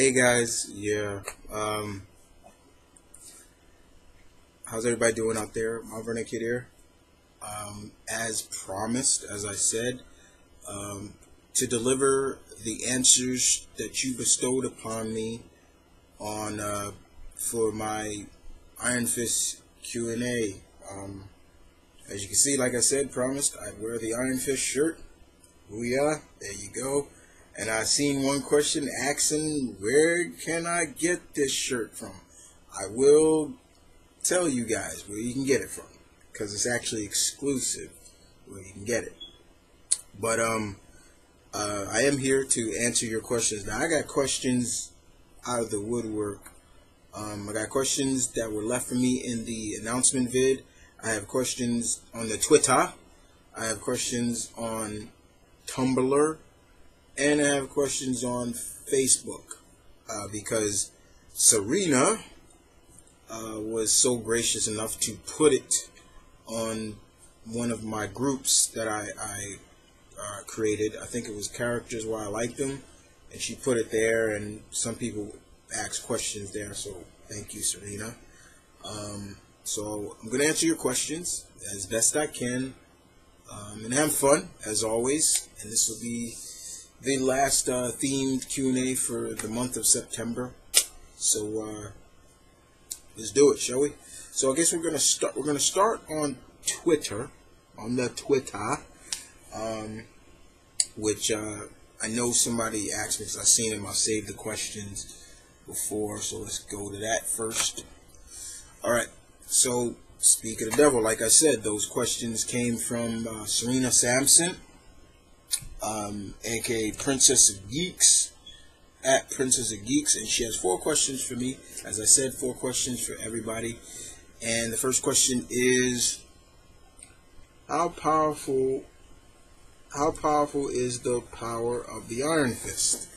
Hey guys, yeah. How's everybody doing out there? M.V.K here. As promised, as I said, to deliver the answers that you bestowed upon me on for my Iron Fist Q&A. As you can see, like I said, promised, I wear the Iron Fist shirt. Booyah, there you go. And I seen one question asking, where can I get this shirt from? I will tell you guys where you can get it from, because it's actually exclusive where you can get it. But I am here to answer your questions. Now, I got questions out of the woodwork. I got questions that were left for me in the announcement vid. I have questions on the Twitter. I have questions on Tumblr. And I have questions on Facebook, because Serena was so gracious enough to put it on one of my groups that I created. I think it was Characters Why I Like Them, and she put it there, and some people asked questions there, so thank you, Serena. So I'm going to answer your questions as best I can, and have fun, as always, and this will be the last themed Q&A for the month of September. So let's do it, shall we? So I guess we're gonna start. We're gonna start on Twitter, which I know somebody asked me because I've seen them. I saved the questions before, so let's go to that first. All right. So speak of the devil, like I said, those questions came from Serena Sampson. aka Princess of Geeks, at Princess of Geeks, and she has 4 questions for me. As I said, 4 questions for everybody. And the first question is, how powerful is the power of the Iron Fist?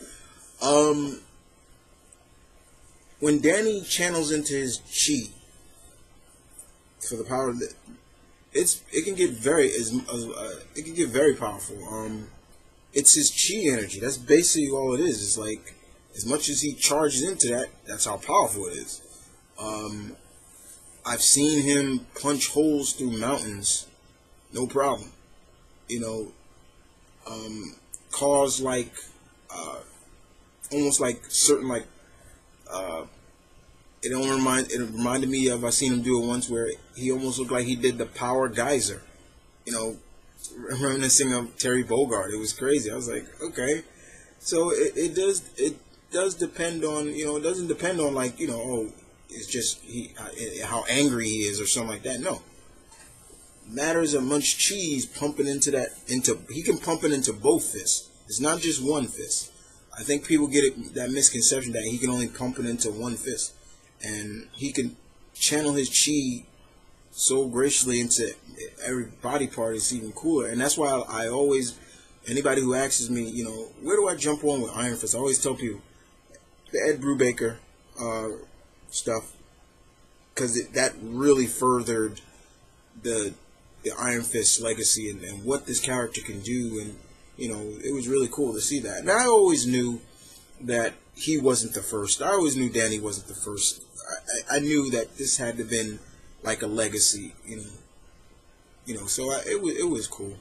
When Danny channels into his chi for the power of it can get very powerful. It's his chi energy. That's basically all it is. It's like, as much as he charges into that, that's how powerful it is. I've seen him punch holes through mountains, no problem. You know, cause like, almost like certain like, it reminded me of, I seen him do it once where he almost looked like he did the power geyser. You know, reminiscing of Terry Bogard. It was crazy. I was like, okay. So it does depend on, you know, it doesn't depend on like, you know, oh, it's just how angry he is or something like that. No. Matters of much cheese pumping into he can pump it into both fists. It's not just one fist. I think people get that misconception that he can only pump it into one fist. And he can channel his chi so graciously into every body part. Is even cooler. And that's why I always, anybody who asks me, you know, where do I jump on with Iron Fist, I always tell people the Ed Brubaker stuff, because that really furthered the Iron Fist legacy and what this character can do. And you know, it was really cool to see that. And I always knew that he wasn't the first. I always knew Danny wasn't the first. I knew that this had to have been like a legacy, you know. So it was cool.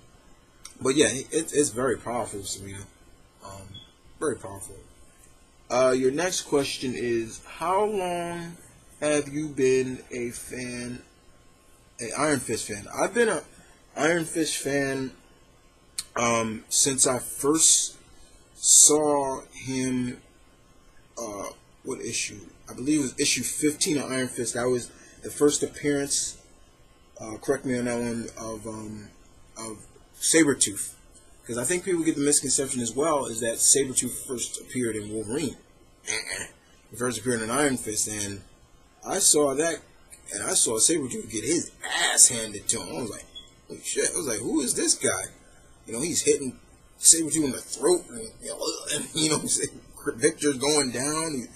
But yeah, it's very powerful, Serena. Very powerful. Your next question is, how long have you been a Iron Fist fan? I've been a Iron Fist fan since I first saw him. What issue? I believe it was issue 15 of Iron Fist. That was the first appearance, correct me on that one, of Sabretooth. Because I think people get the misconception as well, is that Sabretooth first appeared in Wolverine. He first appeared in Iron Fist, and I saw that, and I saw Sabretooth get his ass handed to him. I was like, holy shit. I was like, who is this guy? You know, he's hitting Sabretooth in the throat, and you know, Victor's going down.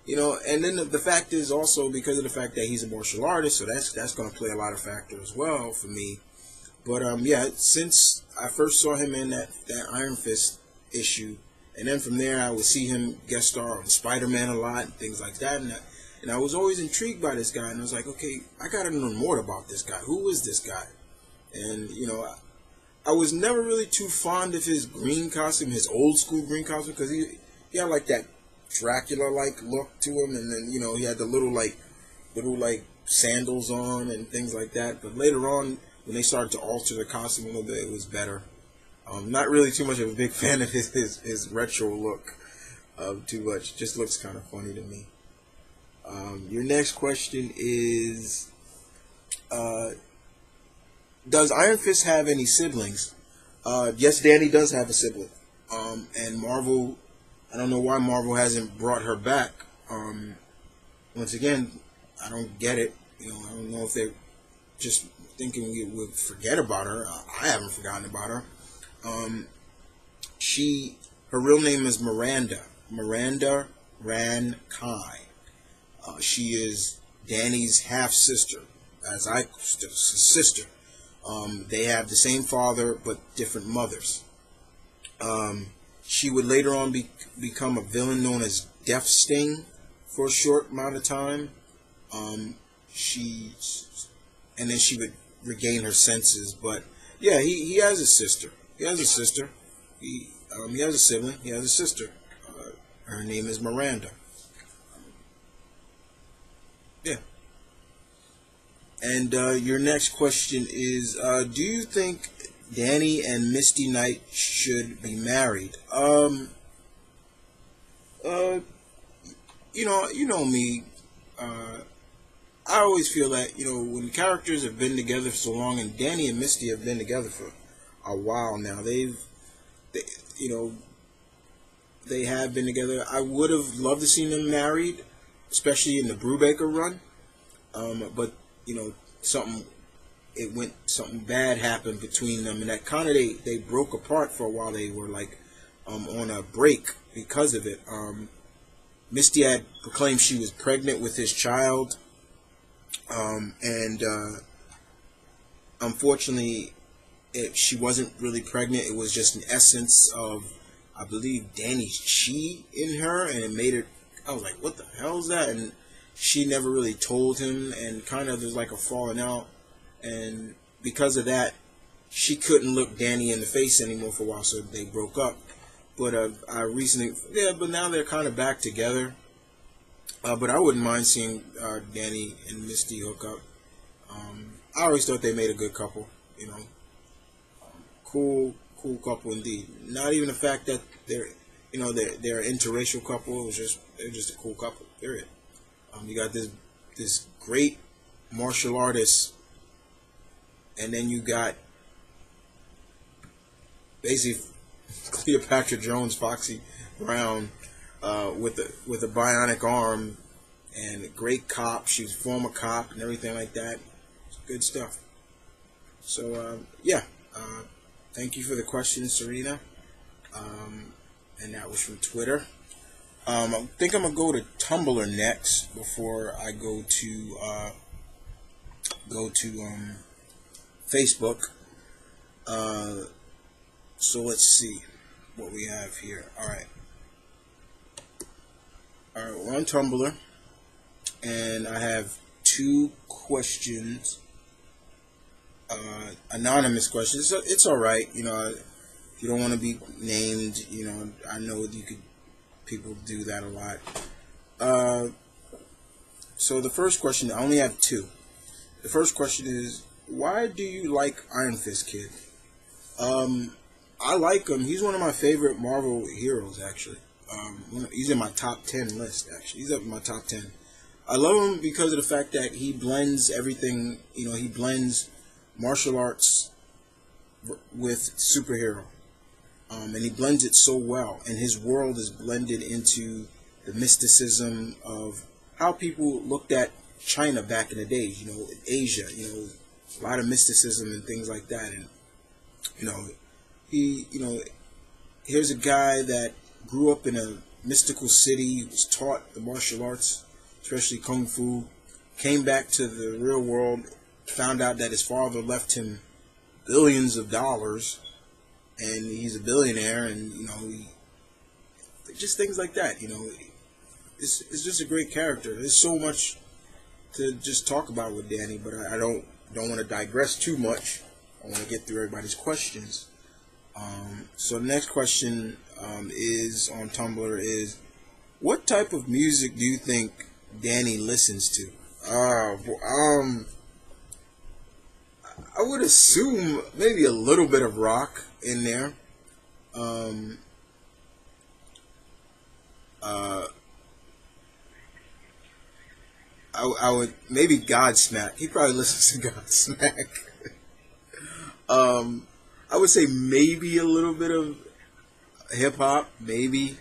You know, and then the fact is also because of the fact that he's a martial artist, so that's going to play a lot of factor as well for me. But yeah, since I first saw him in that Iron Fist issue, And then from there, I would see him guest star on Spider-Man a lot and things like that. And I was always intrigued by this guy. And I was like, okay, I got to know more about this guy. Who is this guy? And, I was never really too fond of his green costume, his old school green costume, because he had like that Dracula-like look to him. And then, he had the little sandals on and things like that. But later on, when they started to alter the costume a little bit, it was better. Not really too much of a big fan of his retro look too much. Just looks kind of funny to me. Your next question is, does Iron Fist have any siblings? Yes, Danny does have a sibling. And Marvel, I don't know why Marvel hasn't brought her back. Once again, I don't get it. I don't know if they're just thinking we would forget about her. I haven't forgotten about her. Her real name is Miranda Ran Kai. She is Danny's half sister, sister. They have the same father but different mothers. She would later on become a villain known as Death Sting for a short amount of time. And then she would regain her senses. But yeah, he has a sister. He has a sister. He has a sibling. He has a sister. Her name is Miranda. Yeah. And your next question is, do you think Danny and Misty Knight should be married? You know me. I always feel that, when characters have been together for so long, and Danny and Misty have been together for a while now, they have been together. I would have loved to see them married, especially in the Brubaker run. But something bad happened between them, and that kind of they broke apart for a while. They were on a break because of it. Misty had proclaimed she was pregnant with his child, and unfortunately, she wasn't really pregnant. It was just an essence of, I believe, Danny's chi in her, and it made her. I was like, what the hell is that? And she never really told him, and kind of there's like a falling out, and because of that, she couldn't look Danny in the face anymore for a while, so they broke up. But but now they're kind of back together. But I wouldn't mind seeing Danny and Misty hook up. I always thought they made a good couple. Cool couple indeed. Not even the fact that they're an interracial couple. They're just a cool couple. Period. You got this great martial artist, and then you got basically Cleopatra Jones, Foxy Brown, with a bionic arm, and a great cop. She's a former cop and everything like that. It's good stuff. So thank you for the question, Serena. And that was from Twitter. I think I'm gonna go to Tumblr next before I go to Facebook. So let's see what we have here. All right, we're on Tumblr, and I have two questions. Anonymous questions. It's all right. If you don't want to be named, I know people do that a lot. So the first question, I only have two. The first question is, why do you like Iron Fist Kid? I like him. He's one of my favorite Marvel heroes, actually. He's in my top 10 list, actually. He's up in my top 10. I love him because of the fact that he blends everything. He blends martial arts with superhero. And he blends it so well. And his world is blended into the mysticism of how people looked at China back in the days, Asia, a lot of mysticism and things like that. And, here's a guy that grew up in a mystical city, was taught the martial arts, especially Kung Fu, came back to the real world, found out that his father left him billions of dollars, and he's a billionaire, and, just things like that. It's just a great character. There's so much to just talk about with Danny, but I don't want to digress too much. I want to get through everybody's questions. So the next question is on Tumblr is, what type of music do you think Danny listens to? I would assume maybe a little bit of rock in there. I would maybe Godsmack. He probably listens to Godsmack. I would say maybe a little bit of hip hop, maybe,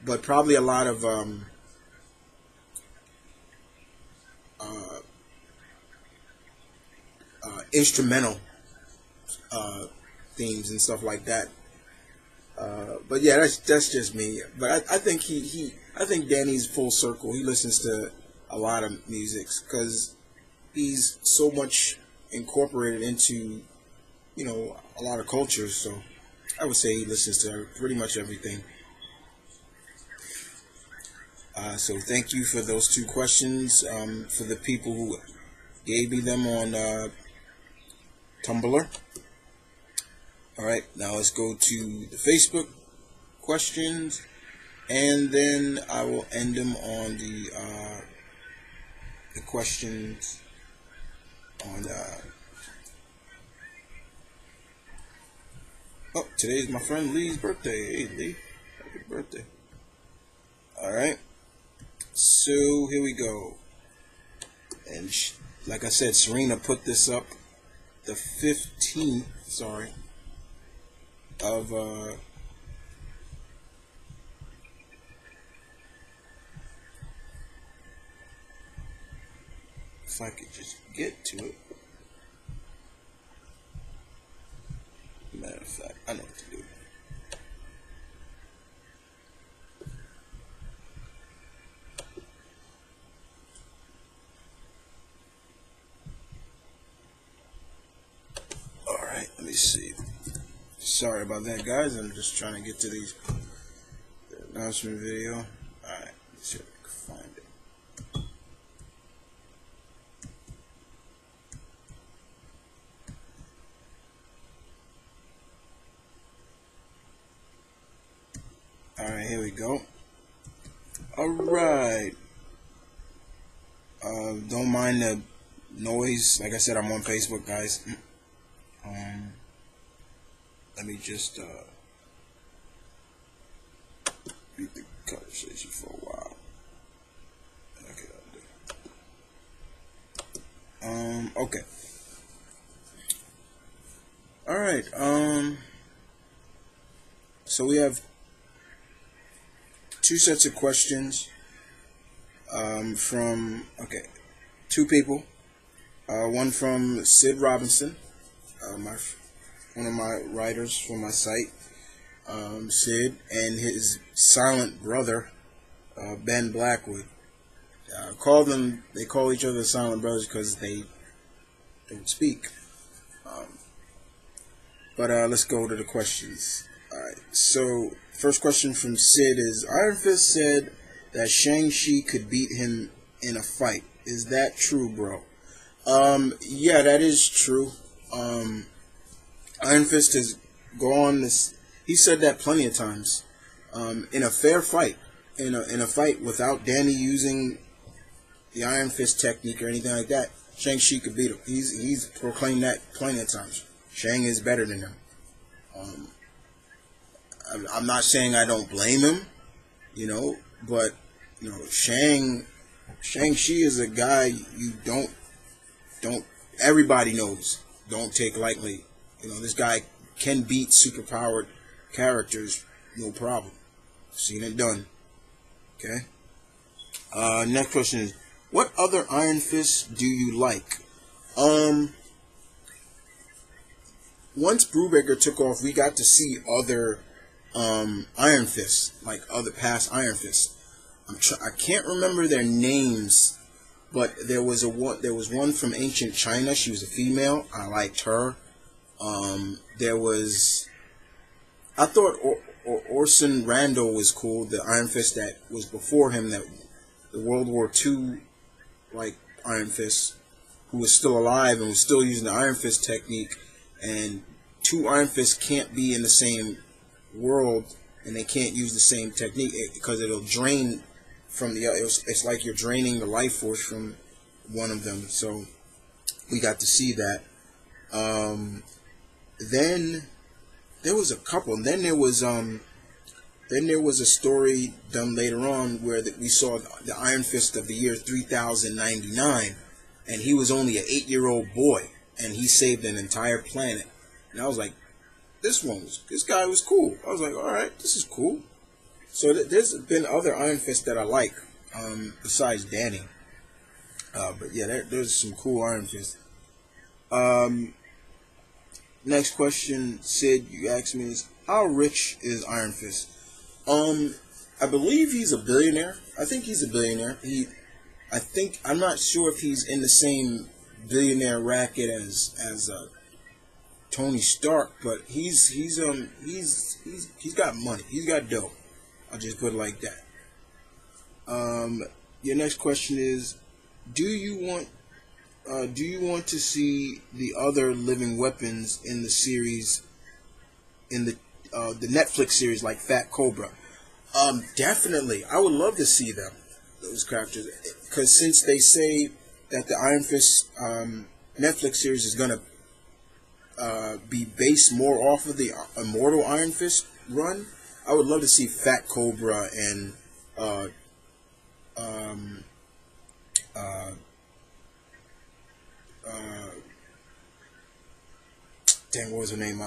but probably a lot of instrumental themes and stuff like that. But yeah, that's just me. But I think I think Danny's full circle. He listens to a lot of music because he's so much incorporated into a lot of cultures. So I would say he listens to pretty much everything. So thank you for those two questions. For the people who gave me them on Tumblr. All right, now let's go to the Facebook questions, and then I will end them on the questions on. Oh, today's my friend Lee's birthday. Hey Lee, happy birthday! All right, so here we go, and like I said, Serena put this up the 15th. Sorry. Of if I could just get to it. Matter of fact, I know what to do. All right, let me see. Sorry about that, guys. I'm just trying to get to the announcement video. Alright, let's see if I can find it. Alright, here we go. Alright. Don't mind the noise. Like I said, I'm on Facebook, guys. Let me just read the conversation for a while. Okay. All right. So we have two sets of questions from two people. One from Sid Robinson, one of my writers for my site, Sid, and his silent brother, Ben Blackwood. They call each other silent brothers because they don't speak. But let's go to the questions. Alright, so first question from Sid is, Iron Fist said that Shang-Chi could beat him in a fight. Is that true, bro? Yeah, that is true. Iron Fist has gone this. He said that plenty of times. In a fair fight, in a fight without Danny using the Iron Fist technique or anything like that, Shang-Chi could beat him. He's proclaimed that plenty of times. Shang is better than him. I'm not saying I don't blame him, but Shang-Chi is a guy you don't everybody knows. Don't take lightly. This guy can beat superpowered characters, no problem. Seen it done. Okay. Next question is, what other Iron Fists do you like? Once Brubaker took off, we got to see other Iron Fists, like other past Iron Fists. I can't remember their names, but there was one from ancient China. She was a female. I liked her. I thought Orson Randall was cool. The Iron Fist that was before him, that the World War II like Iron Fist, who was still alive and was still using the Iron Fist technique. And two Iron Fists can't be in the same world, and they can't use the same technique because it'll drain from the other. It's like you're draining the life force from one of them. So we got to see that. Then there was a couple. And then there was a story done later on where we saw the Iron Fist of the year 3099, and he was only an 8-year-old boy, and he saved an entire planet. And I was like, this guy was cool. I was like, all right, this is cool. So there's been other Iron Fists that I like, besides Danny. But yeah, there's some cool Iron Fists. Next question, Sid, you asked me is, how rich is Iron Fist? I believe he's a billionaire. I think he's a billionaire. I'm not sure if he's in the same billionaire racket as Tony Stark, but he's got money. He's got dough. I'll just put it like that. Your next question is, do you want to see the other living weapons in the series, in the Netflix series, like Fat Cobra? Definitely. I would love to see them, those characters, because since they say that the Iron Fist Netflix series is gonna be based more off of the Immortal Iron Fist run, I would love to see Fat Cobra and what was her name?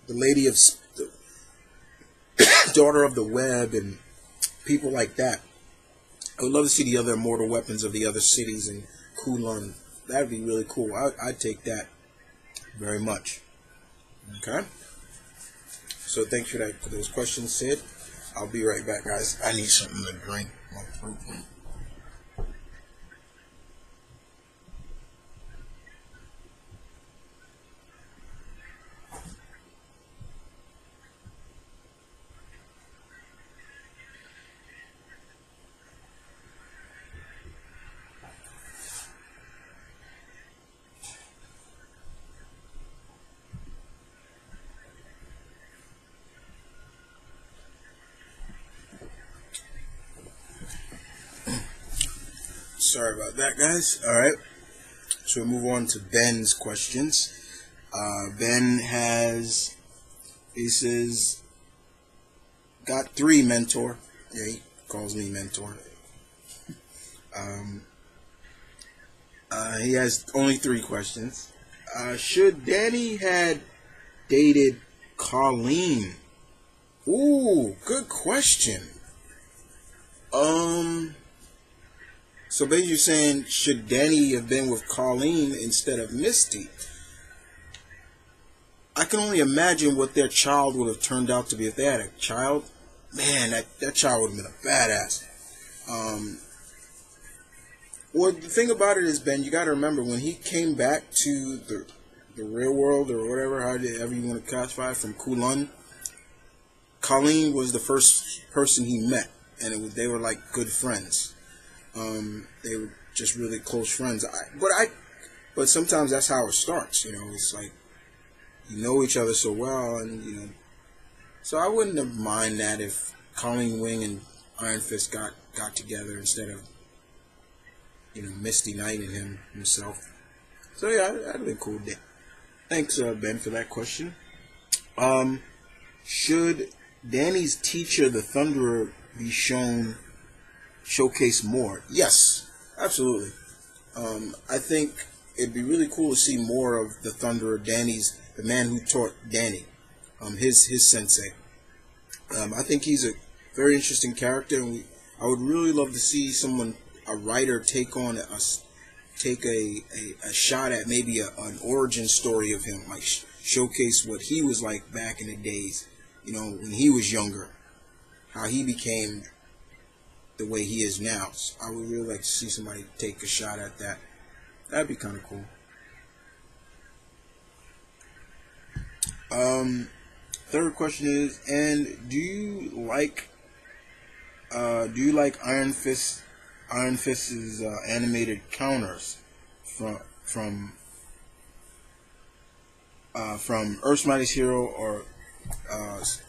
The lady of the daughter of the web and people like that. I would love to see the other immortal weapons of the other cities in Kulon. That'd be really cool. I'd take that very much. Okay. So thanks for those questions, Sid. I'll be right back, guys. I need something to drink. My throat. Sorry about that, guys. All right. So we move on to Ben's questions. Ben he says, got 3, mentor. Yeah, he calls me mentor. He has only 3 questions. Should Danny had dated Colleen? Ooh, good question. So basically you're saying, should Danny have been with Colleen instead of Misty? I can only imagine what their child would have turned out to be if they had a child. Man, that child would have been a badass. Well, the thing about it is, Ben, you got to remember, when he came back to the real world, or whatever, however you want to classify it, from Kulon, Colleen was the first person he met, and they were like good friends. They were just really close friends. But sometimes that's how it starts. It's like you know each other so well, and So I wouldn't have mind that if Colleen Wing and Iron Fist got together instead of Misty Knight and himself. So yeah, that'd have been cool. Thanks, Ben, for that question. Should Danny's teacher, the Thunderer, be showcased more? Yes, absolutely. I think it'd be really cool to see more of the Thunderer, the man who taught Danny, his sensei. I think he's a very interesting character, and I would really love to see a writer take a shot at maybe an origin story of him, like showcase what he was like back in the days, when he was younger, how he became the way he is now. So I would really like to see somebody take a shot at that. That'd be kind of cool. third question is, and do you like Iron Fist's animated counters from from Earth's Mightiest Hero or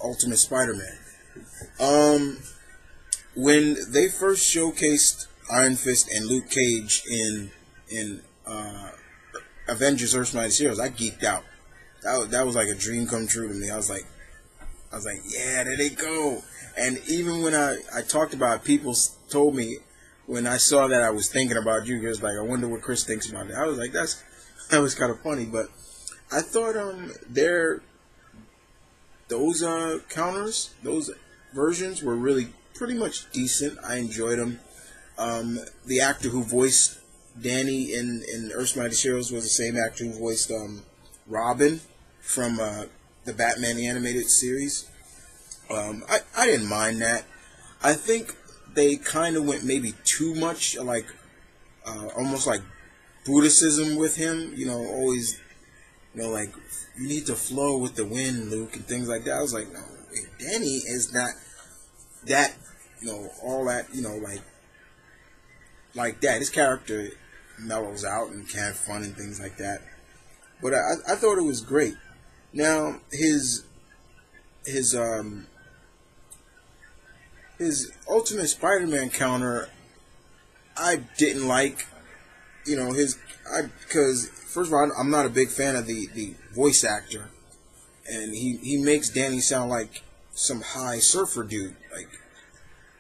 Ultimate Spider-Man? Um, when they first showcased Iron Fist and Luke Cage in Avengers Earth's Mightiest Heroes, I geeked out. That was like a dream come true to me. I was like, yeah, there they go. And even when I talked about it, people told me when I saw that I was thinking about you. It was like, I wonder what Chris thinks about it. I was like, that was kind of funny. But I thought those counters, those versions were really pretty much decent. I enjoyed them. The actor who voiced Danny in Earth's Mightiest Heroes was the same actor who voiced Robin from the Batman the Animated Series. I didn't mind that. I think they kind of went maybe too much, like almost like Buddhism with him. You know, always, you know, like you need to flow with the wind, Luke, and things like that. I was like, no, Danny is not that. You know, all that. You know, like that. His character mellows out and can have fun and things like that. But I thought it was great. Now his Ultimate Spider-Man counter, I didn't like. You know, because first of all, I'm not a big fan of the voice actor, and he makes Danny sound like some high surfer dude. Like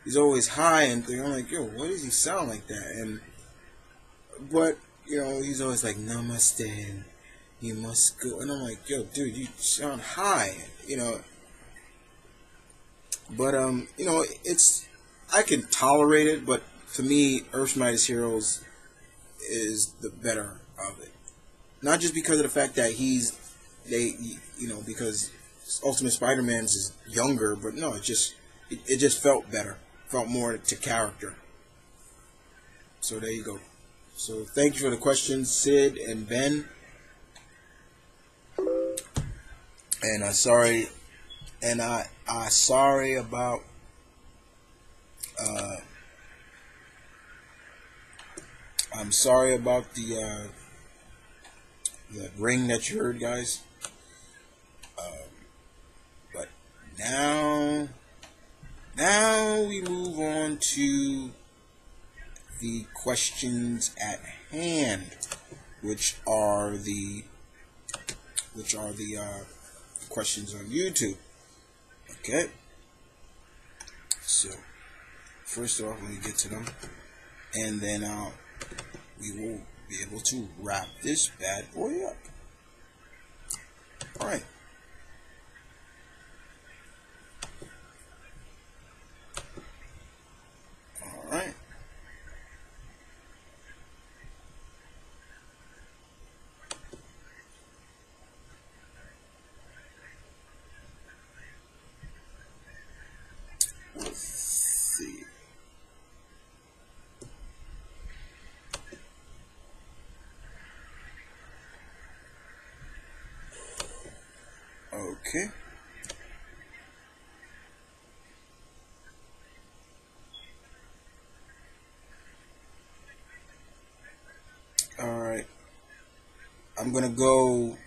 he's always high and thing. I'm like, yo, why does he sound like that? But you know, he's always like, namaste, you must go, and I'm like, yo, dude, you sound high. You know. But you know, I can tolerate it, but to me, Earth's Mightiest Heroes is the better of it. Not just because of the fact that because Ultimate Spider-Man's is younger, but no, it just felt better, felt more to character. So there you go. So thank you for the questions, Sid and Ben. And sorry about I'm sorry about the ring that you heard, guys. But now we move on to the questions at hand, which are the questions on YouTube. Okay. So first off, let me get to them, and then we will be able to wrap this bad boy up. All right. All right. Let's see. Okay. All right. I'm gonna go.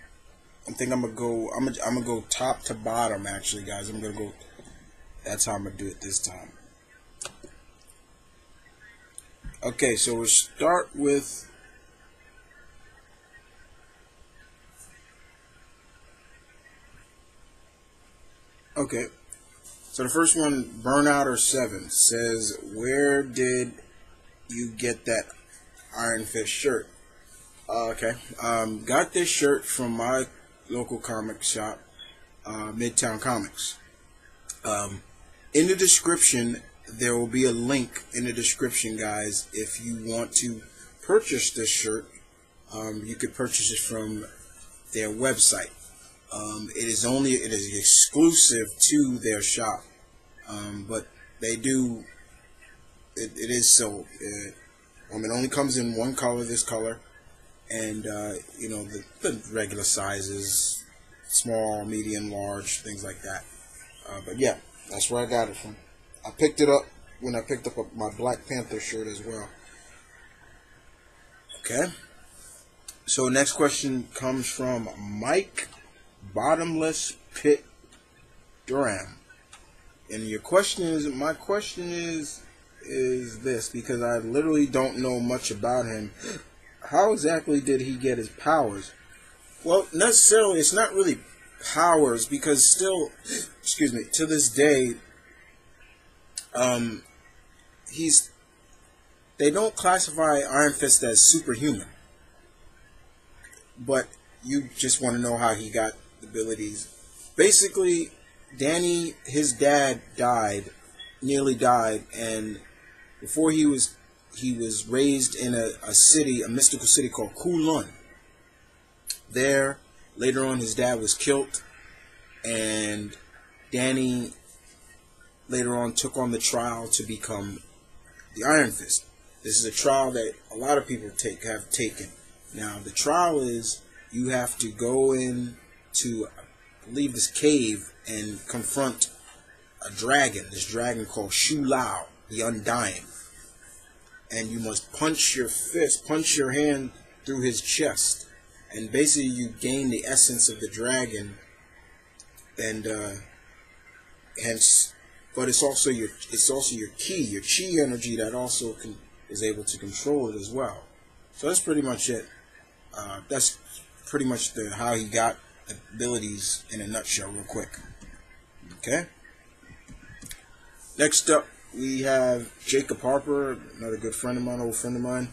I'm gonna go top to bottom. Actually, guys, I'm gonna go. That's how I'm gonna do it this time. Okay, so we'll start with. Okay, so the first one, Burnout or Seven, says, "Where did you get that Iron Fist shirt?" Okay, got this shirt from my local comic shop, Midtown Comics. In the description, there will be a link in the description, guys. If you want to purchase this shirt, you could purchase it from their website. It is exclusive to their shop, but they do. It is so. It only comes in one color, this color, and you know the regular sizes, small, medium, large, things like that. But yeah, that's where I got it from. I picked it up when I picked up my Black Panther shirt as well. Okay. So next question comes from Mike Bottomless Pit Durham. And my question is this, because I literally don't know much about him. How exactly did he get his powers? Well, necessarily, it's not really powers, because still, excuse me, to this day, they don't classify Iron Fist as superhuman. But you just want to know how he got the abilities. Basically, Danny, his dad nearly died, and before he was raised in a city, a mystical city called Kulun. There, later on, his dad was killed, and Danny later on took on the trial to become the Iron Fist. This is a trial that a lot of people have taken. Now, the trial is you have to go in to, I believe, this cave and confront a dragon. This dragon called Shu Lao, the Undying. And you must punch your hand through his chest. And basically you gain the essence of the dragon. And hence, but it's also your chi energy that also is able to control it as well. So that's pretty much it. That's pretty much how he got abilities in a nutshell, real quick. Okay. Next up, we have Jacob Harper, another good friend of mine, old friend of mine.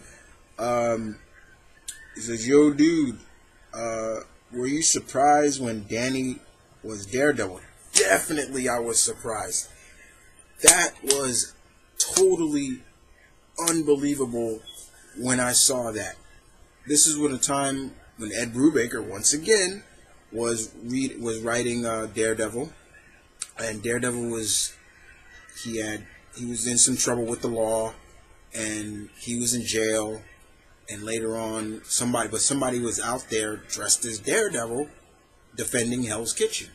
He says, "Yo, dude, were you surprised when Danny was Daredevil?" Definitely, I was surprised. That was totally unbelievable when I saw that. This is when a time when Ed Brubaker once again was writing Daredevil, and Daredevil was in some trouble with the law, and he was in jail, and later on somebody was out there dressed as Daredevil defending Hell's Kitchen,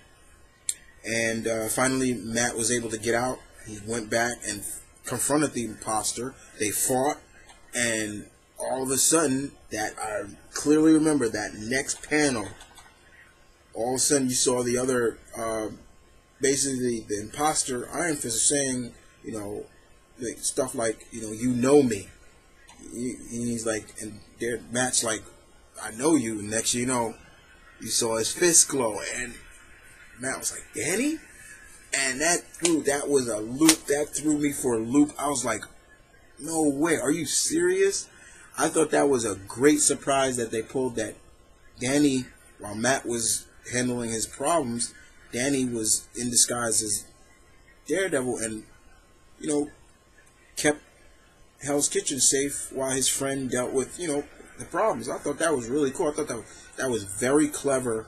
and finally Matt was able to get out. He went back and confronted the imposter. They fought, and all of a sudden, that I clearly remember that next panel, all of a sudden you saw the other, basically the imposter Iron Fist saying, like stuff like, you know me. He's like, and Matt's like, I know you. And next you know, you saw his fist glow, and Matt was like, Danny? And that was a loop. That threw me for a loop. I was like, no way. Are you serious? I thought that was a great surprise that they pulled that Danny, while Matt was handling his problems, Danny was in disguise as Daredevil and, kept Hell's Kitchen safe while his friend dealt with, the problems. I thought that was really cool. I thought that was very clever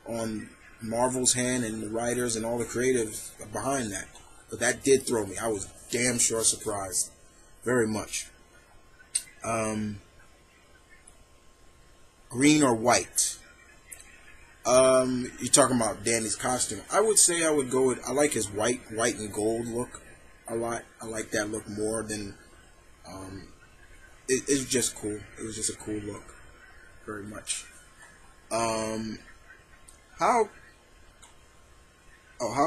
on Marvel's hand and the writers and all the creatives behind that. But that did throw me. I was damn sure surprised. Very much. Green or white? You're talking about Danny's costume. I would say I would go with, I like his white and gold look a lot. I like that look more than, it's just cool. It was just a cool look. Very much. How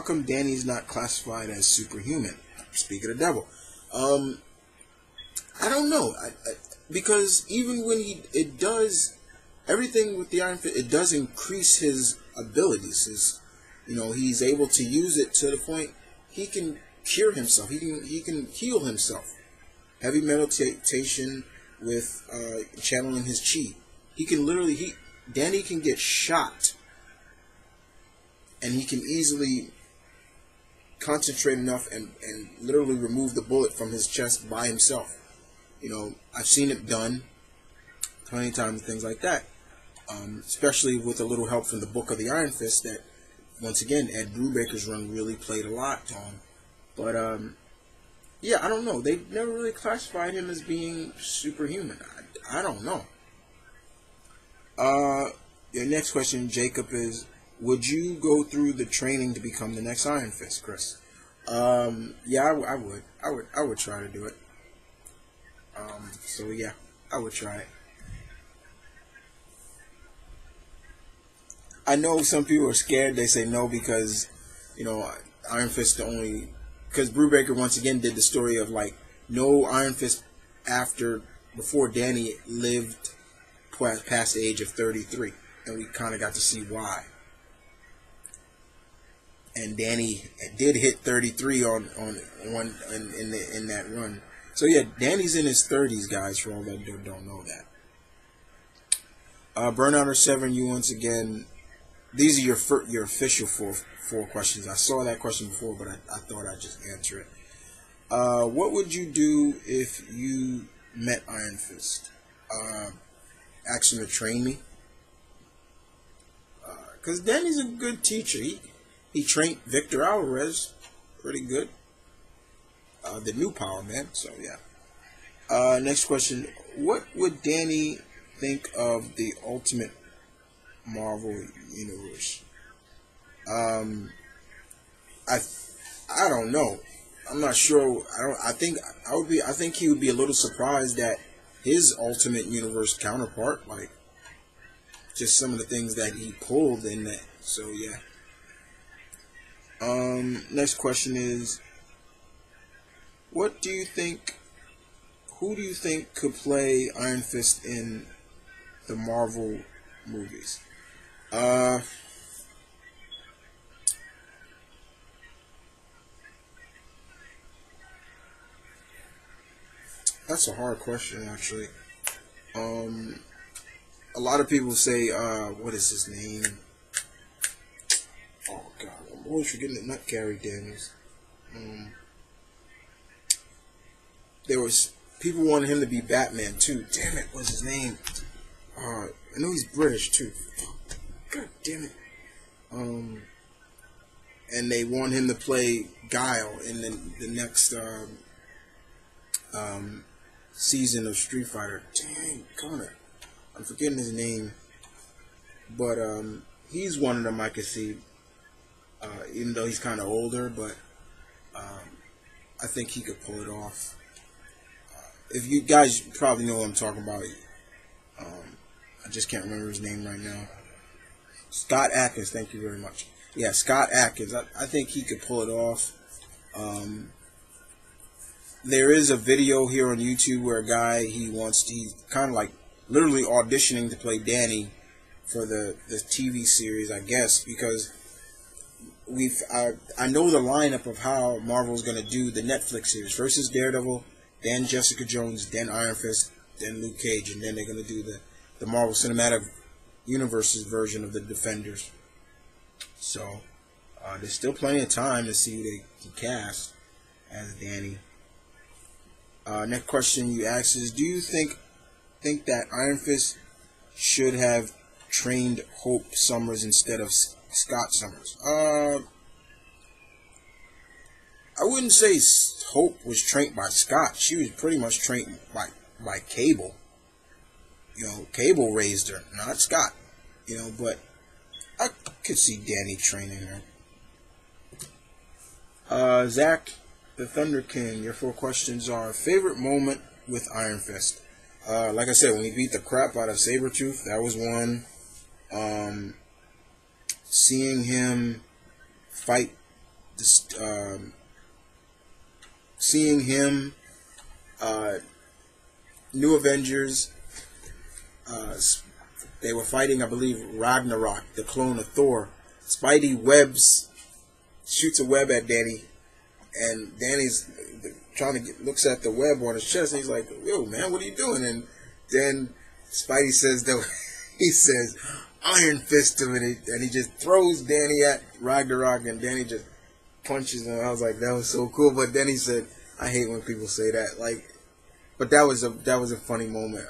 come Danny's not classified as superhuman? Speaking of the devil. I don't know. Because even when it does everything with the Iron Fist, it does increase his abilities. He's able to use it to the point he can cure himself. He can heal himself. Heavy meditation with channeling his chi. Danny can get shot, and he can easily concentrate enough and literally remove the bullet from his chest by himself. I've seen it done plenty of times, things like that. Especially with a little help from the Book of the Iron Fist that, once again, Ed Brubaker's run really played a lot on. But, yeah, I don't know. They never really classified him as being superhuman. I don't know. Your next question, Jacob, is, Would you go through the training to become the next Iron Fist, Chris? Yeah, I would. I would try to do it. So yeah, I would try it. I know some people are scared. They say no because, you know, Iron Fist the only, because Brubaker once again did the story of like no Iron Fist after before Danny lived past the age of 33, and we kind of got to see why. And Danny did hit 33 on one in that run. So yeah, Danny's in his 30s, guys. For all that don't know that. Burnouter 7, you once again. These are your official four questions. I saw that question before, but I thought I'd just answer it. What would you do if you met Iron Fist? Ask him to train me. Because Danny's a good teacher. He trained Victor Alvarez pretty good. The new Power Man. So yeah. Next question. What would Danny think of the Ultimate Marvel Universe? I don't know. I'm not sure. I think he would be a little surprised that his Ultimate Universe counterpart, like just some of the things that he pulled in that. So yeah. Next question is, what do you think? Who do you think could play Iron Fist in the Marvel movies? That's a hard question, actually. A lot of people say, what is his name? Oh God, I'm always forgetting the Nut Gary Daniels. There was people wanted him to be Batman too. Damn it, what's his name? I know he's British too. God damn it. And they want him to play Guile in the next season of Street Fighter. Dang, Connor, I'm forgetting his name, but he's one of them I could see. Even though he's kind of older, but I think he could pull it off. If you guys probably know what I'm talking about, I just can't remember his name right now. Scott Adkins, thank you very much. Yeah, Scott Adkins. I think he could pull it off. There is a video here on YouTube where a guy he's kind of like literally auditioning to play Danny for the TV series, I guess, because I know the lineup of how Marvel's gonna do the Netflix series. First is Daredevil, then Jessica Jones, then Iron Fist, then Luke Cage, and then they're gonna do the Marvel Cinematic Universe's version of the Defenders. So there's still plenty of time to see who they can cast as Danny. Next question you ask is, do you think that Iron Fist should have trained Hope Summers instead of Scott Summers? I wouldn't say Hope was trained by Scott. She was pretty much trained by Cable. You know, Cable raised her, not Scott. You know, but I could see Danny training her. Zach, the Thunder King, your 4 questions are: favorite moment with Iron Fist? Like I said, when he beat the crap out of Sabretooth, that was one. Seeing him fight, seeing him, New Avengers, they were fighting, I believe, Ragnarok, the clone of Thor. Spidey shoots a web at Danny, and Danny's looks at the web on his chest, and he's like, "Yo, man, what are you doing?" And then Spidey says, he says, "Iron Fist" to him, and he just throws Danny at Ragnarok, and Danny just punches him. I was like, that was so cool. But then he said, "I hate when people say that." Like, but that was a funny moment.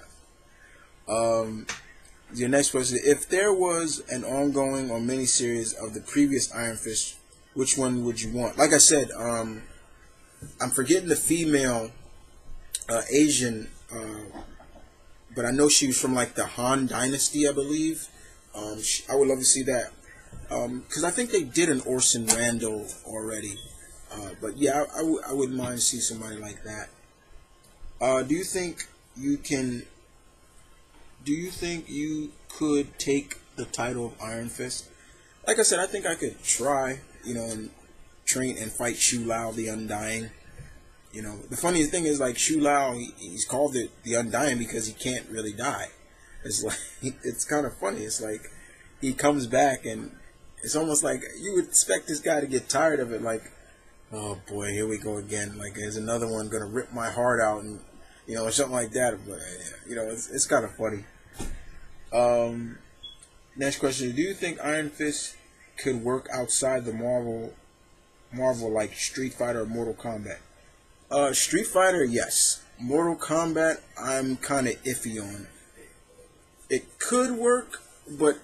Your next question: if there was an ongoing or miniseries of the previous Iron Fist, which one would you want? Like I said, I'm forgetting the female Asian, but I know she was from like the Han Dynasty, I believe. I would love to see that. Because I think they did an Orson Randall already. But yeah, I wouldn't mind to see somebody like that. Do you think you can? Do you think you could take the title of Iron Fist? Like I said, I think I could try, and train and fight Shu Lao the Undying. The funniest thing is like Shu Lao, he's called it the Undying because he can't really die. It's like it's kind of funny. It's like he comes back and it's almost like you would expect this guy to get tired of it. Like, oh boy, here we go again. Like there's another one gonna rip my heart out and or something like that. But it's kind of funny. Next question: do you think Iron Fist could work outside the Marvel like Street Fighter or Mortal Kombat? Street Fighter, yes. Mortal Kombat, I'm kind of iffy on. It could work, but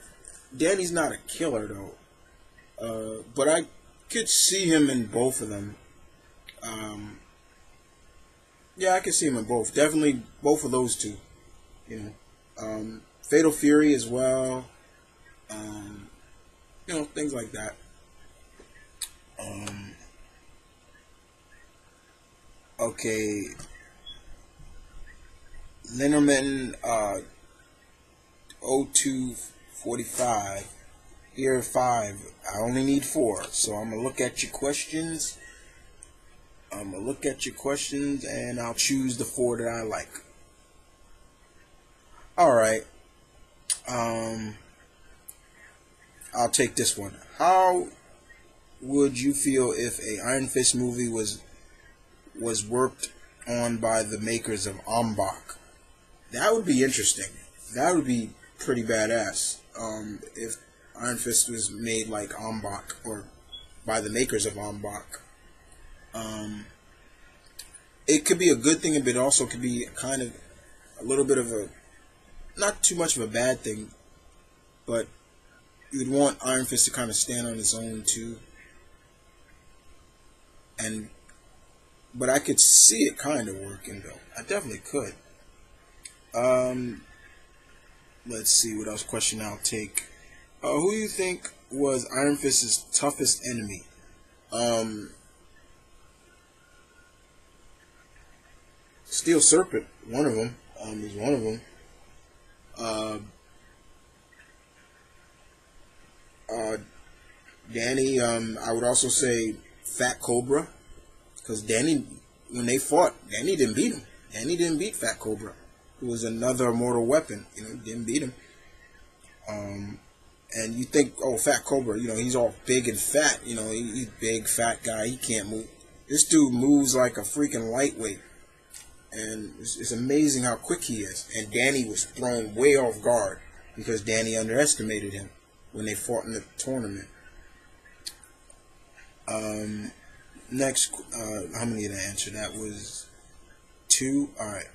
Danny's not a killer though. But I could see him in both of them. Yeah, I could see him in both. Definitely both of those two. Fatal Fury as well. Things like that. Okay. Linderman 0245. Here 5. I only need 4. So I'm gonna look at your questions. And I'll choose the 4 that I like. Alright. I'll take this one. How would you feel if a Iron Fist movie was worked on by the makers of M.V.K? That would be interesting. That would be pretty badass. If Iron Fist was made like M.V.K or by the makers of M.V.K. It could be a good thing, but it also could be kind of a little bit of a, not too much of a bad thing, but you'd want Iron Fist to kind of stand on his own too. But I could see it kind of working though. I definitely could. Let's see what else question I'll take. Who do you think was Iron Fist's toughest enemy? Steel Serpent, one of them. Is one of them. Danny. I would also say Fat Cobra, because Danny, when they fought, Danny didn't beat him. Danny didn't beat Fat Cobra, who was another mortal weapon. Didn't beat him. And you think, oh, Fat Cobra, he's all big and fat. He's a big, fat guy. He can't move. This dude moves like a freaking lightweight. And it's amazing how quick he is. And Danny was thrown way off guard because Danny underestimated him when they fought in the tournament. Next, how many did I answer? That was 2. Alright.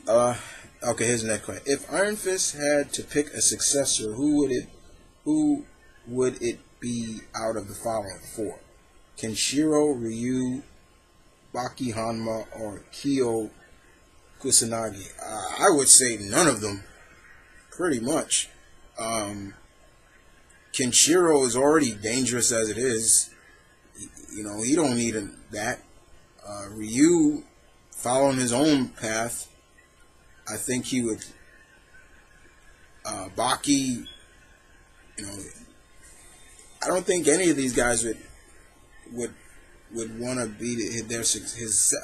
Okay, here's the next question. If Iron Fist had to pick a successor, who would it be out of the following 4? Kenshiro, Ryu, Baki Hanma, or Kyo Kusanagi? I would say none of them, pretty much. Kenshiro is already dangerous as it is. He don't need that. Ryu, following his own path, I think he would. Baki, I don't think any of these guys would want to be his.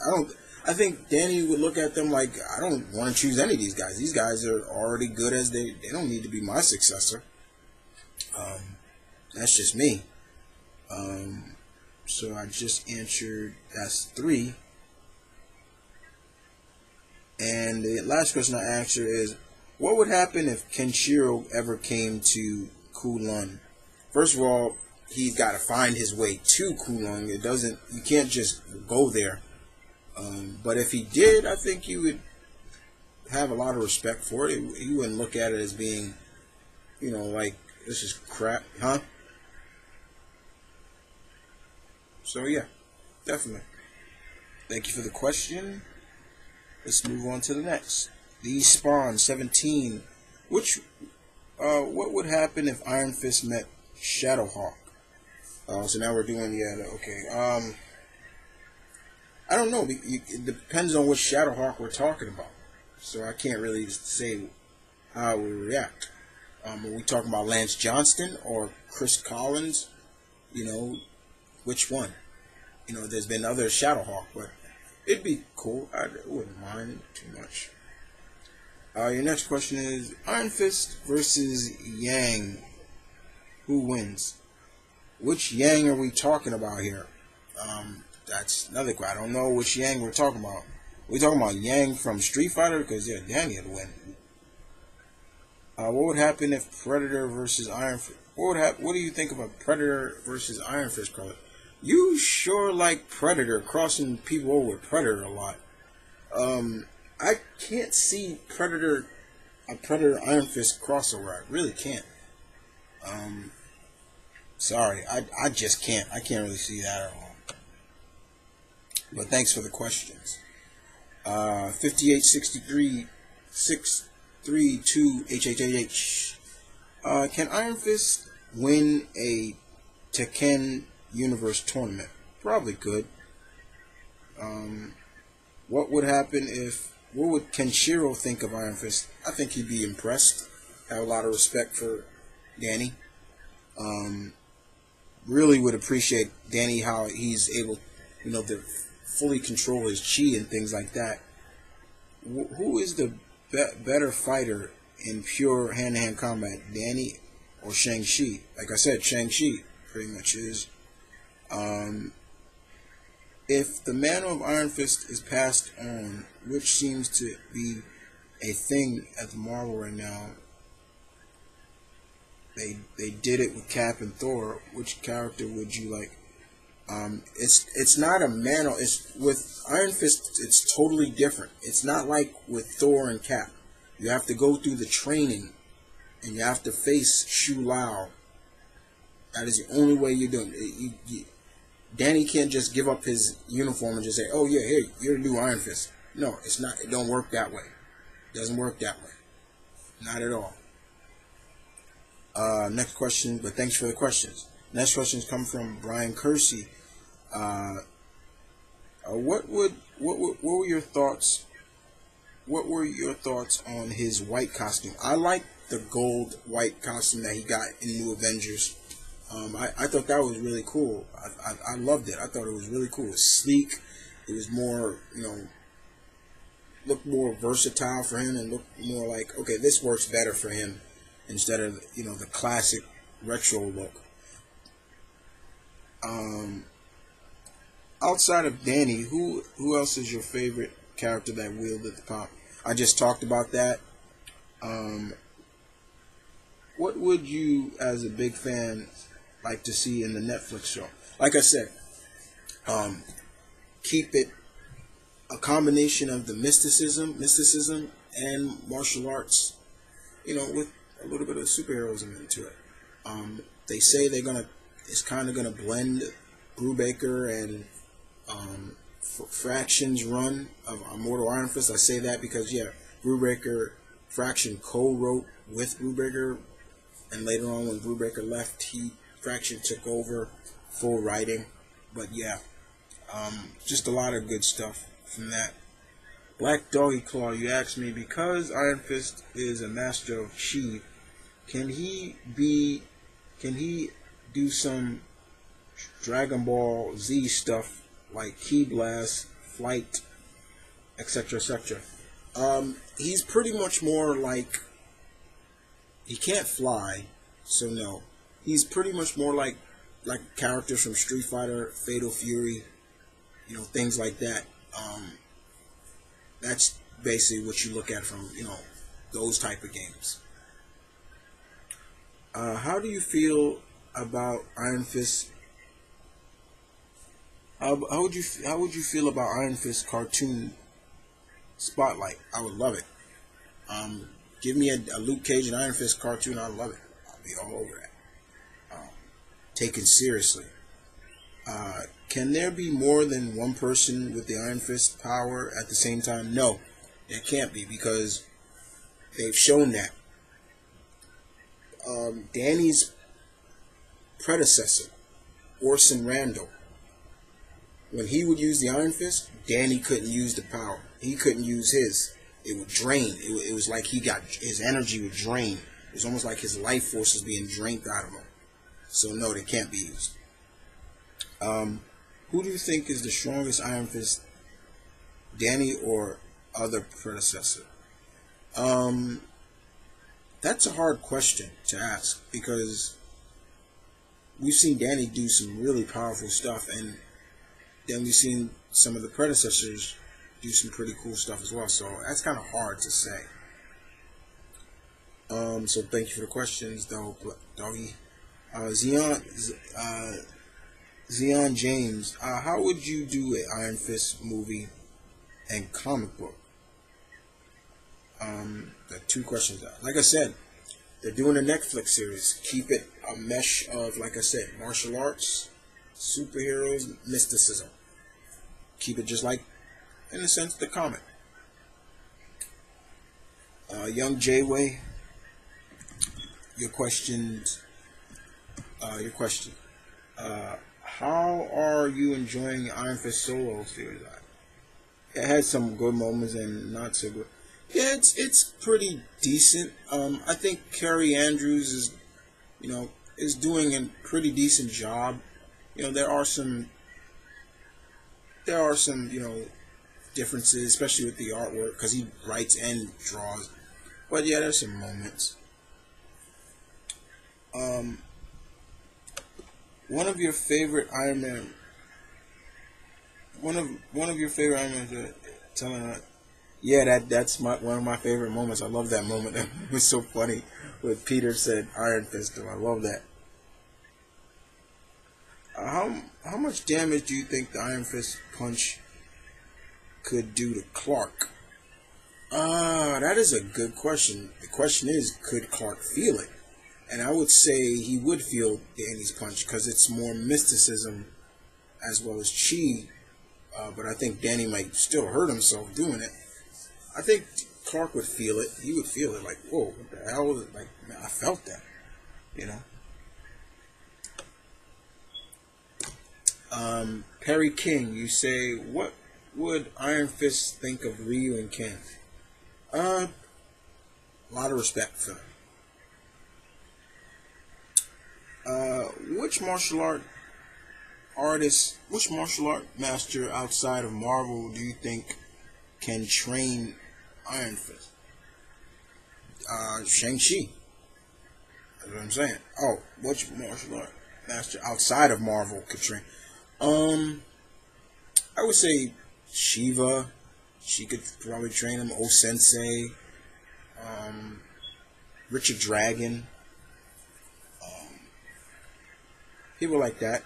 I think Danny would look at them like, I don't want to choose any of these guys. These guys are already good as they don't need to be my successor. That's just me. So I just answered, that's 3. And the last question I asked her is, what would happen if Kenshiro ever came to Kulon? First of all, he's got to find his way to Kulon. You can't just go there. But if he did, I think you would have a lot of respect for it. You wouldn't look at it as being, like, this is crap, huh? So yeah, definitely. Thank you for the question. Let's move on to the next. The Spawn 17. Which What would happen if Iron Fist met Shadowhawk? So now we're doing okay. I don't know. It depends on which Shadowhawk we're talking about. So I can't really say how we react. Are we talking about Lance Johnston or Chris Collins? Which one? There's been other Shadowhawk, but it'd be cool. I wouldn't mind too much. Your next question is Iron Fist versus Yang. Who wins? Which Yang are we talking about here? That's another question. I don't know which Yang we're talking about. We talking about Yang from Street Fighter? Because Danny would win. What would happen if Predator versus Iron Fist? What do you think of a Predator versus Iron Fist, Carla? You sure like Predator, crossing people over with Predator a lot. I can't see a Predator Iron Fist crossover. I really can't. Sorry, I just can't. I can't really see that at all. But thanks for the questions. 5863 632 HHHH. Can Iron Fist win a Tekken Universe tournament? Probably could. What would happen if... What would Kenshiro think of Iron Fist? I think he'd be impressed. Have a lot of respect for Danny. Really would appreciate Danny, how he's able, to fully control his chi and things like that. Who is the better fighter in pure hand-to-hand combat, Danny or Shang-Chi? Like I said, Shang-Chi pretty much is. If the mantle of Iron Fist is passed on, which seems to be a thing at the Marvel right now, they did it with Cap and Thor. Which character would you like? It's not a mantle. It's with Iron Fist. It's totally different. It's not like with Thor and Cap. You have to go through the training, and you have to face Shu Lao. That is the only way you're doing it. Danny can't just give up his uniform and just say, "Oh yeah, here, you're the new Iron Fist." No, it's not. It don't work that way. It doesn't work that way. Not at all. Next question, but thanks for the questions. Next questions come from Brian Kersey. What were your thoughts? What were your thoughts on his white costume? I like the gold white costume that he got in New Avengers. I thought that was really cool. I loved it. I thought it was really cool. It was sleek. It was more, looked more versatile for him and looked more like, okay, this works better for him instead of, the classic retro look. Outside of Danny, who else is your favorite character that wielded the pop? I just talked about that. What would you, as a big fan, like to see in the Netflix show? Like I said, keep it a combination of the mysticism and martial arts, with a little bit of superheroism into it. They say it's kind of gonna blend Brubaker and Fraction's run of Immortal Iron Fist. I say that because Brubaker, Fraction co-wrote with Brubaker, and later on when Brubaker left, Fraction took over full writing. But just a lot of good stuff from that. Black Doggy Claw, you asked me, because Iron Fist is a master of chi, can he do some Dragon Ball Z stuff like Ki Blast, Flight, etc., etc.? He's pretty much more like, he can't fly, so no. He's pretty much more like characters from Street Fighter, Fatal Fury, things like that. That's basically what you look at from, those type of games. How do you feel about Iron Fist? How would you feel about Iron Fist cartoon Spotlight? I would love it. Give me a Luke Cage and Iron Fist cartoon. I love it. I'll be all over that. Taken seriously. Can there be more than one person with the Iron Fist power at the same time? No, there can't be, because they've shown that. Danny's predecessor, Orson Randall, when he would use the Iron Fist, Danny couldn't use the power. He couldn't use his. It would drain. It was like his energy would drain. It was almost like his life force was being drained out of him. So no, they can't be used. Who do you think is the strongest Iron Fist, Danny or other predecessor? That's a hard question to ask because we've seen Danny do some really powerful stuff, and then we've seen some of the predecessors do some pretty cool stuff as well. So that's kind of hard to say. So thank you for the questions, doggy. Zion James, how would you do an Iron Fist movie and comic book? The two questions. Like I said, they're doing a Netflix series. Keep it a mesh of, like I said, martial arts, superheroes, mysticism. Keep it just like, in a sense, the comic. Young J-Way, your question. How are you enjoying Iron Fist Solo series? It had some good moments and not so good. Yeah, it's pretty decent. I think Carrie Andrews is doing a pretty decent job. There are some differences, especially with the artwork, because he writes and draws. But yeah, there's some moments. One of your favorite Iron Man. One of your favorite Iron Man. Telling her, yeah, that's one of my favorite moments. I love that moment. It was so funny when Peter said Iron Fist. I love that. How much damage do you think the Iron Fist punch could do to Clark? That is a good question. The question is, could Clark feel it? And I would say he would feel Danny's punch because it's more mysticism as well as chi. But I think Danny might still hurt himself doing it. I think Clark would feel it. He would feel it like, whoa, what the hell was it? Like, man, I felt that, Perry King, you say, what would Iron Fist think of Ryu and Ken? A lot of respect for them. Which martial art master outside of Marvel do you think can train Iron Fist? Shang-Chi. That's what I'm saying. Oh, which martial art master outside of Marvel could train? I would say Shiva. She could probably train him. O Sensei. Richard Dragon. People like that.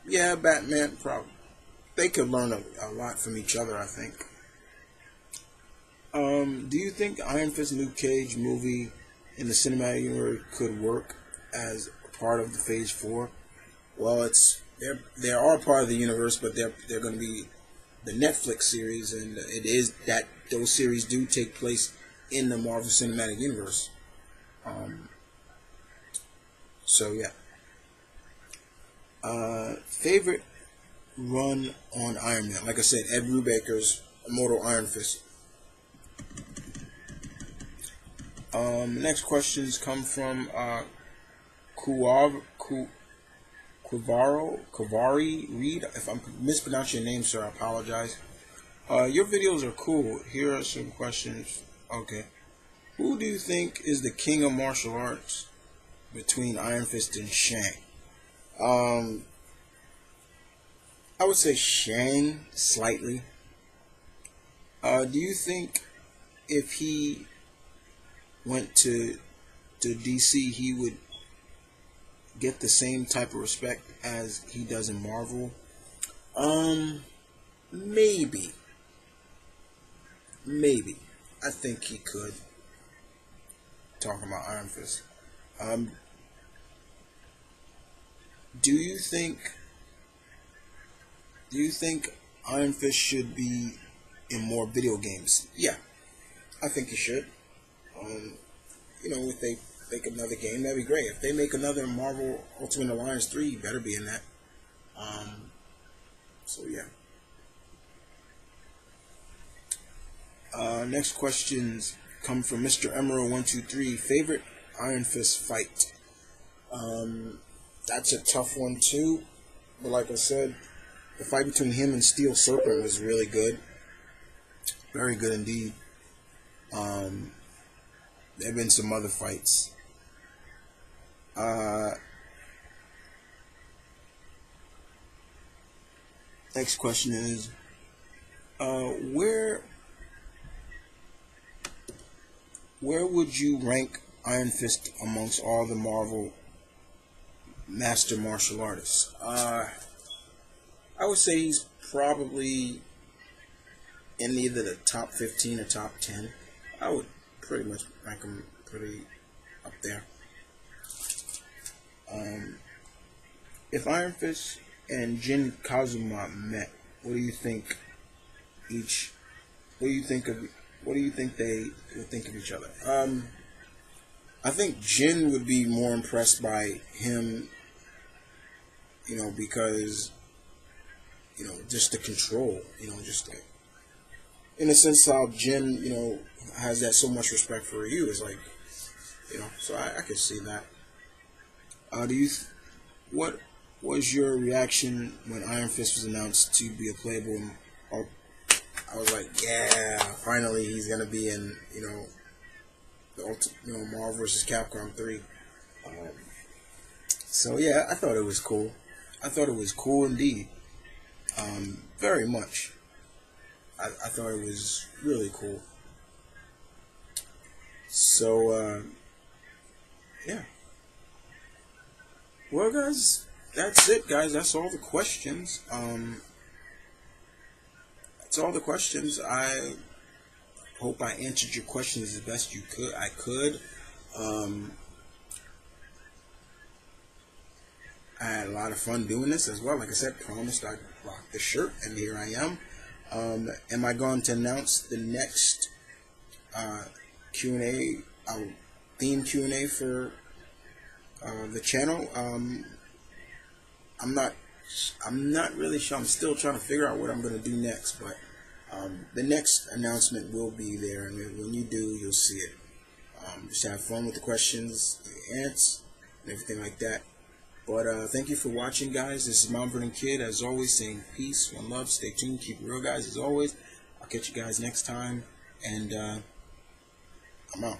Yeah, Batman, probably. They could learn a lot from each other, I think. Do you think Iron Fist Luke Cage movie in the cinematic universe could work as part of the Phase 4? Well, they are part of the universe, but they're going to be the Netflix series, and it is that those series do take place in the Marvel Cinematic Universe. So yeah. Favorite run on Iron Man? Like I said, Ed Brubaker's Immortal Iron Fist. Next questions come from Kuvari Reed. If I'm mispronouncing your name, sir, I apologize. Your videos are cool. Here are some questions. Okay. Who do you think is the king of martial arts between Iron Fist and Shang? I would say Shang slightly. Do you think if he went to DC, he would get the same type of respect as he does in Marvel? Maybe. I think he could. Talking about Iron Fist. Do you think Iron Fist should be in more video games? Yeah, I think he should. if they make another game, that'd be great. If they make another Marvel Ultimate Alliance 3, you better be in that. So yeah. Next questions come from Mr. Emerald123. Favorite Iron Fist fight? That's a tough one too. But like I said, the fight between him and Steel Serpent was really good. Very good indeed. There have been some other fights. Next question is, where would you rank Iron Fist amongst all the Marvel master martial artists? I would say he's probably in either the top 15 or top 10. I would pretty much rank him pretty up there. If Iron Fist and Jin Kazuma met, what do you think they would think of each other? I think Jin would be more impressed by him, because, just the control, just like, in a sense how Jin, has that so much respect for Ryu. It's like, so I could see that. What was your reaction when Iron Fist was announced to be a playable? I was like, yeah, finally he's gonna be in, the Marvel vs. Capcom 3. So yeah, I thought it was cool. I thought it was cool indeed. Very much. I thought it was really cool. So yeah. Well, guys, that's it, guys. That's all the questions. That's all the questions. I hope I answered your questions as best I could. I had a lot of fun doing this as well. Like I said, promised I'd rock the shirt, and here I am. Am I going to announce the next Q&A, theme Q&A for the channel? I'm not really sure. I'm still trying to figure out what I'm going to do next, but the next announcement will be there, and when you do, you'll see it. Just have fun with the questions, the answers, and everything like that. But thank you for watching, guys. This is Mount Kid, as always, saying peace, one love, stay tuned, keep it real, guys, as always. I'll catch you guys next time, and I'm out.